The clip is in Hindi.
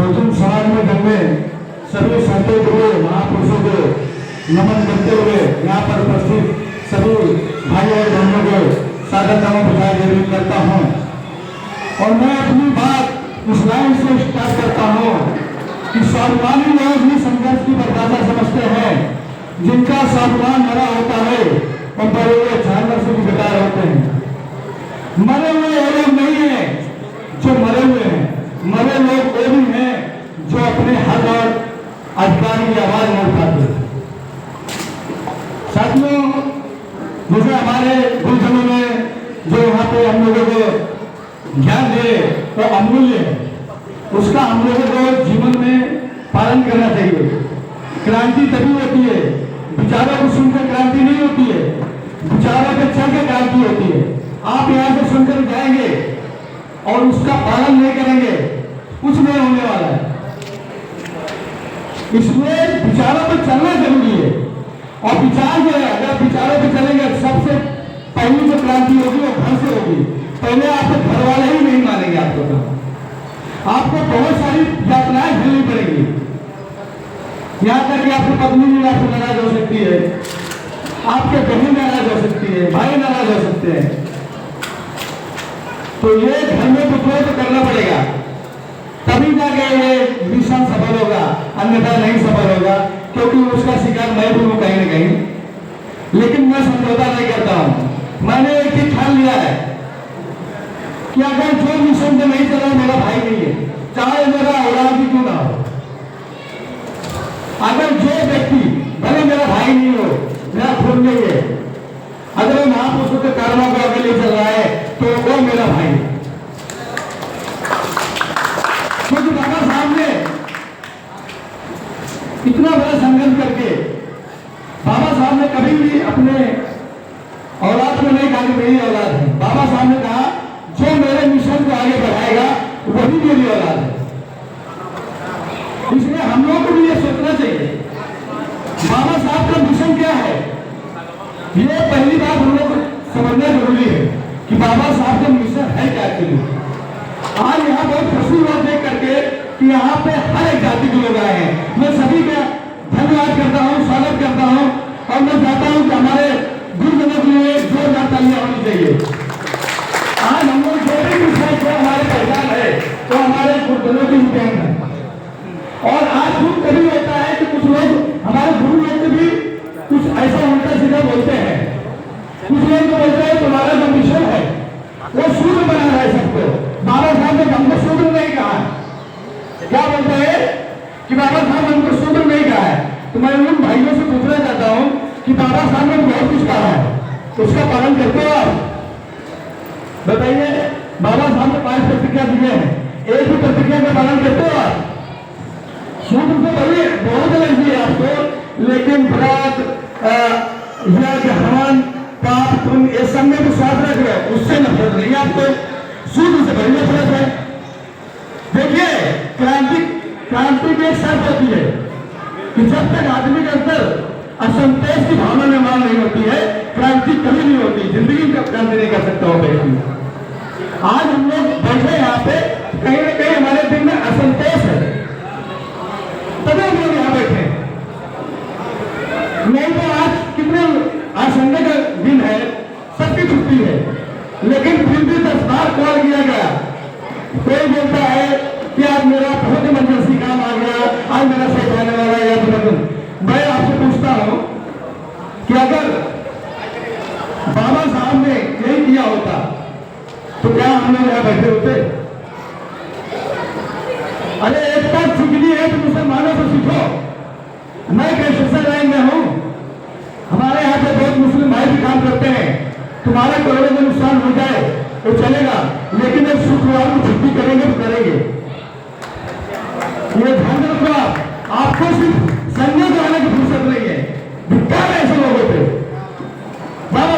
बहुजन समाज में जन्मे सभी संतों को, महापुरुषों को नमन करते हुए यहाँ पर उपस्थित सभी भाई और बहनों को सादर नमन बधाई करता हूँ। और मैं अपनी बात इस लाइन से स्टार्ट करता हूँ कि स्वाभिमानी लोग ही संघर्ष की परिभाषा समझते हैं। जिनका स्वाभिमान मरा होता है और बड़े हुए जानवर से भी बेकार होते हैं। मरे हुए वो लोग नहीं है जो मरे हुए हैं, मरे लोग वो भी हैं जो अपने हक और अधिकार की आवाज नहीं उठाते। साथियों, जैसे हमारे गुरुजनों ने जो यहाँ पे हम लोगों को ज्ञान दे तो अमूल्य है, उसका हम लोगों को जीवन में पालन करना चाहिए। क्रांति तभी होती है, विचारों को सुनकर क्रांति नहीं होती है, विचारों के चलकर क्रांति होती है। आप यहाँ से सुनकर जाएंगे और उसका पालन नहीं करेंगे, कुछ नहीं होने वाला है। इसलिए विचारों पर चलना जरूरी है। और विचार जो है, अगर विचारों पर चलेंगे, सबसे पहली जो क्रांति होगी वो घर से होगी। पहले आपके घर वाले ही नहीं मानेंगे आपको, तो आपको बहुत सारी यातनाएं झेलनी पड़ेगी। यहाँ तक कि आपकी पत्नी भी आपसे नाराज हो सकती है, आपके बहन नाराज हो सकती है, भाई नाराज हो सकते हैं। तो ये घर में कुछ तो करना पड़ेगा, तभी जाके ये मिशन सफल होगा, अन्यथा नहीं सफल होगा। क्योंकि उसका शिकार मैं भी हूं कहीं न कहीं, लेकिन मैं समझौता नहीं करता हूं। मैंने एक ही ठान लिया है कि अगर जो मिशन में नहीं चला मेरा भाई नहीं है, चाहे मेरा औलाद भी क्यों ना हो। अगर जो व्यक्ति भले मेरा भाई नहीं हो, मेरा खून नहीं है, अगर वो महापुरुषों के कारणों को आगे ले चल रहा है तो वो मेरा भाई। क्योंकि बाबा साहब ने इतना बड़ा संघर्ष करके, बाबा साहब ने कभी भी अपने औलाद को नहीं कहा कि मेरी औलाद है। बाबा साहब ने कहा जो मेरे मिशन को आगे बढ़ाएगा वही मेरी औलाद है। इसलिए हम लोग को भी ये सोचना चाहिए बाबा साहब का मिशन क्या है। ये पहली बात हम लोग को समझना जरूरी है कि बाबा साहब का मिशन है क्या। आज यहाँ बहुत खुशी हुआ देख करके कि यहाँ पे हर एक जाति के लोग आए हैं। मैं सभी का धन्यवाद करता हूँ, स्वागत करता हूँ। और मैं चाहता हूँ कि हमारे गुरुजनों के लिए जोरदार तालियां होनी चाहिए। आज हम लोग जो भी विषय को हमारे पहचान है तो हमारे गुरुजनों की देन है। और आज दुख कभी होता है कि कुछ लोग हमारे गुरु लोग को भी कुछ ऐसा उल्टा सीधा बोलते हैं। कुछ लोग तो बोलते हैं तुम्हारा जो मिशन है वो शूद्र बना रहा है सबको। बाबा साहब ने हमको शूद्र नहीं कहा। क्या बोलते हैं कि बाबा साहब हमको शूद्र नहीं कहा है। तो मैं उन भाइयों से पूछना चाहता हूँ कि बाबा साहब ने बहुत कुछ कहा है, उसका पालन करते हो आप? बताइए, बाबा साहब ने 5 प्रतिज्ञा दिए हैं, एक भी प्रतिज्ञा का पालन करते हो आप? शूद्र से बड़ी बहुत लगती है आपको, लेकिन व्रत हवन पाप पुण्य ये सब में विश्वास रख रहे हो, उससे नफरत नहीं है आपको। शूद्र से बड़ी नफरत है। देखिए, क्रांति की एक शर्त होती है कि जब तक आदमी के अंदर असंतोष की भावना निर्माण नहीं होती है, क्रांति कभी नहीं होती। जिंदगी में क्रांति नहीं कर सकता हो व्यक्ति। आज हम लोग बैठे यहाँ पे, कहीं ना कहीं हमारे दिल में असंतोष है, तभी हम लोग यहाँ बैठे। नहीं तो आज संडे का दिन है, सबकी छुट्टी है, लेकिन फिर भी 10 बार कॉल किया गया। कोई बोलता है कि आज मेरा बहुत इमरजेंसी काम आ गया, आज मेरा सेट होने वाला है या तो मैं आपसे पूछता हूं कि अगर बाबा साहब ने यही किया होता तो क्या हम लोग यहाँ बैठे होते? अरे एक बात सीखनी है तो मुसलमानों से सीखो। मैं क्रिश्चियन लाइन में हूं, हमारे यहाँ पे बहुत मुस्लिम भाई भी काम करते हैं। तुम्हारा करोड़ों में नुकसान हो जाए तो चलेगा, लेकिन एक शुक्रवार को छुट्टी करेंगे तो करेंगे। ये ध्यान रखो आपको सिर्फ संजय को आने की फुर्सत नहीं है। धिक्कार है ऐसे लोगों पे। बाबा